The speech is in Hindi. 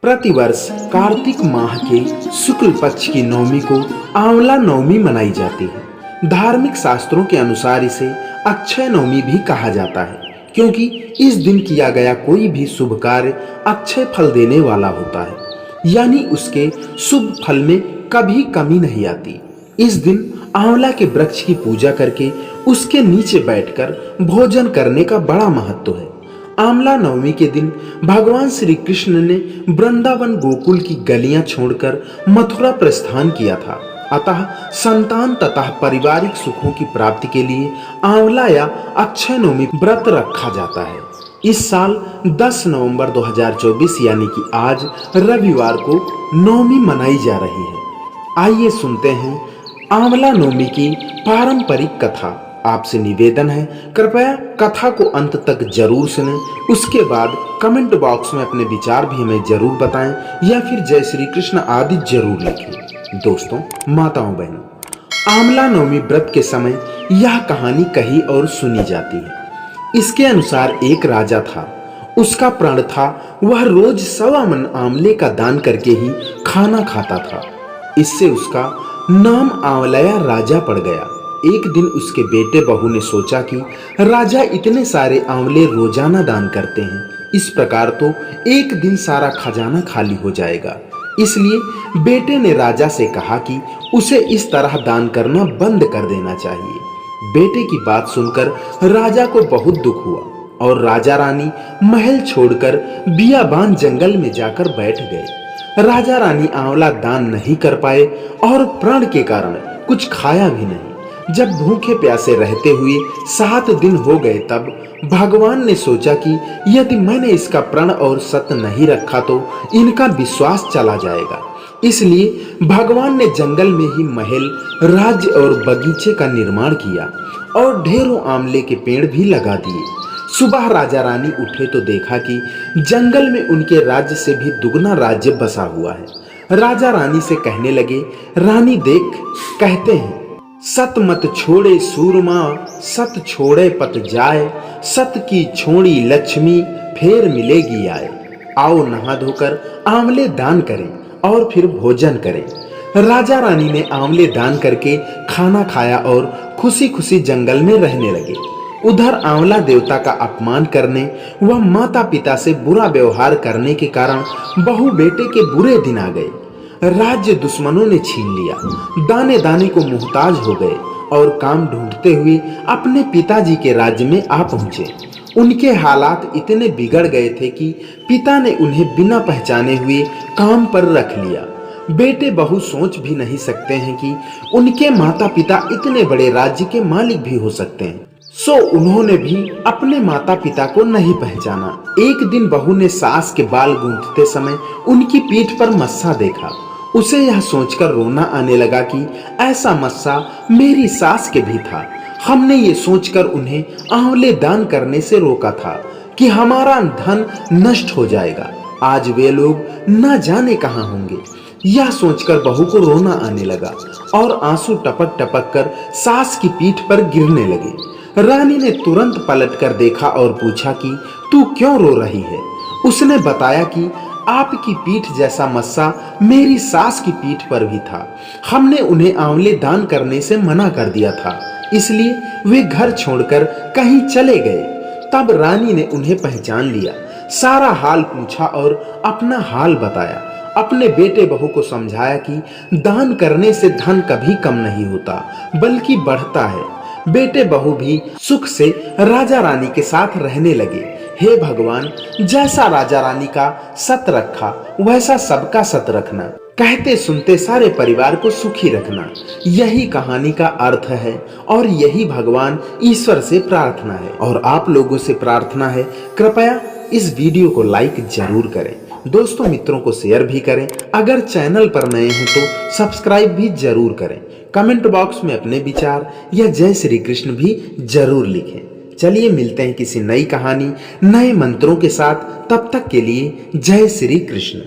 प्रतिवर्ष कार्तिक माह के शुक्ल पक्ष की नवमी को आंवला नवमी मनाई जाती है। धार्मिक शास्त्रों के अनुसार इसे अक्षय नवमी भी कहा जाता है, क्योंकि इस दिन किया गया कोई भी शुभ कार्य अक्षय फल देने वाला होता है, यानी उसके शुभ फल में कभी कमी नहीं आती। इस दिन आंवला के वृक्ष की पूजा करके उसके नीचे बैठकर भोजन करने का बड़ा महत्व है। आंवला नवमी के दिन भगवान श्री कृष्ण ने वृंदावन गोकुल की गलियां छोड़कर मथुरा प्रस्थान किया था। अतः संतान तथा पारिवारिक सुखों की प्राप्ति के लिए आंवला या अक्षय नवमी व्रत रखा जाता है। इस साल 10 नवंबर 2024 यानी कि आज रविवार को नवमी मनाई जा रही है। आइए सुनते हैं आंवला नवमी की पारंपरिक कथा। आपसे निवेदन है, कृपया कथा को अंत तक जरूर सुनें। उसके बाद कमेंट बॉक्स में अपने विचार भी हमें जरूर बताएं या फिर जय श्री कृष्ण आदि जरूर लिखें। दोस्तों, माताओं, बहनों, आंवला नवमी व्रत के समय यह कहानी कही और सुनी जाती है। इसके अनुसार एक राजा था। उसका प्रण था वह रोज 1.25 मन आंवले का दान करके ही खाना खाता था। इससे उसका नाम आंवलया राजा पड़ गया। एक दिन उसके बेटे बहू ने सोचा कि राजा इतने सारे आंवले रोजाना दान करते हैं, इस प्रकार तो एक दिन सारा खजाना खाली हो जाएगा। इसलिए बेटे ने राजा से कहा कि उसे इस तरह दान करना बंद कर देना चाहिए। बेटे की बात सुनकर राजा को बहुत दुख हुआ और राजा रानी महल छोड़कर बियाबान जंगल में जाकर बैठ गए। राजा रानी आंवला दान नहीं कर पाए और प्रण के कारण कुछ खाया भी नहीं। जब भूखे प्यासे रहते हुए 7 दिन हो गए, तब भगवान ने सोचा कि यदि मैंने इसका प्रण और सत नहीं रखा तो इनका विश्वास चला जाएगा। इसलिए भगवान ने जंगल में ही महल, राज्य और बगीचे का निर्माण किया और ढेरों आंवले के पेड़ भी लगा दिए। सुबह राजा रानी उठे तो देखा कि जंगल में उनके राज्य से भी दुगना राज्य बसा हुआ है। राजा रानी से कहने लगे, रानी देख, कहते हैं सत मत छोड़े सूरमा, सत छोड़े पत जाए, सत की छोड़ी लक्ष्मी फेर मिलेगी आए। आओ नहा धोकर आंवले दान करें और फिर भोजन करें। राजा रानी ने आंवले दान करके खाना खाया और खुशी खुशी जंगल में रहने लगे। उधर आंवला देवता का अपमान करने व माता पिता से बुरा व्यवहार करने के कारण बहू बेटे के बुरे दिन आ गए। राज्य दुश्मनों ने छीन लिया। दाने दाने को मुहताज हो गए और काम ढूंढते हुए अपने पिताजी के राज्य में आ पहुंचे। उनके हालात इतने बिगड़ गए थे कि पिता ने उन्हें बिना पहचाने हुए काम पर रख लिया। बेटे बहू सोच भी नहीं सकते हैं कि उनके माता पिता इतने बड़े राज्य के मालिक भी हो सकते हैं। सो उन्होंने भी अपने माता पिता को नहीं पहचाना। एक दिन बहू ने सास के बाल गूंथते समय उनकी पीठ पर मस्सा देखा। उसे यह सोचकर रोना आने लगा कि ऐसा मस्सा मेरी सास के भी था। हमने ये सोचकर उन्हें आंवले दान करने से रोका था कि हमारा धन नष्ट हो जाएगा। आज वे लोग न जाने कहां होंगे। यह सोचकर बहू को रोना आने लगा और आंसू टपक टपक कर सास की पीठ पर गिरने लगे। रानी ने तुरंत पलटकर देखा और पूछा कि तू क्यों रो रही है। उसने बताया कि आपकी पीठ जैसा मस्सा मेरी सास की पीठ पर भी था। हमने उन्हें आंवले दान करने से मना कर दिया था, इसलिए वे घर छोड़कर कहीं चले गए। तब रानी ने उन्हें पहचान लिया, सारा हाल पूछा और अपना हाल बताया। अपने बेटे बहू को समझाया कि दान करने से धन कभी कम नहीं होता, बल्कि बढ़ता है। बेटे बहू भी सुख से राजा रानी के साथ रहने लगे। हे भगवान, जैसा राजा रानी का सत रखा वैसा सबका सत रखना, कहते सुनते सारे परिवार को सुखी रखना, यही कहानी का अर्थ है और यही भगवान ईश्वर से प्रार्थना है। और आप लोगों से प्रार्थना है, कृपया इस वीडियो को लाइक जरूर करें, दोस्तों मित्रों को शेयर भी करें। अगर चैनल पर नए हैं तो सब्सक्राइब भी जरूर करें। कमेंट बॉक्स में अपने विचार या जय श्री कृष्ण भी जरूर लिखें। चलिए मिलते हैं किसी नई कहानी, नए मंत्रों के साथ। तब तक के लिए जय श्री कृष्ण।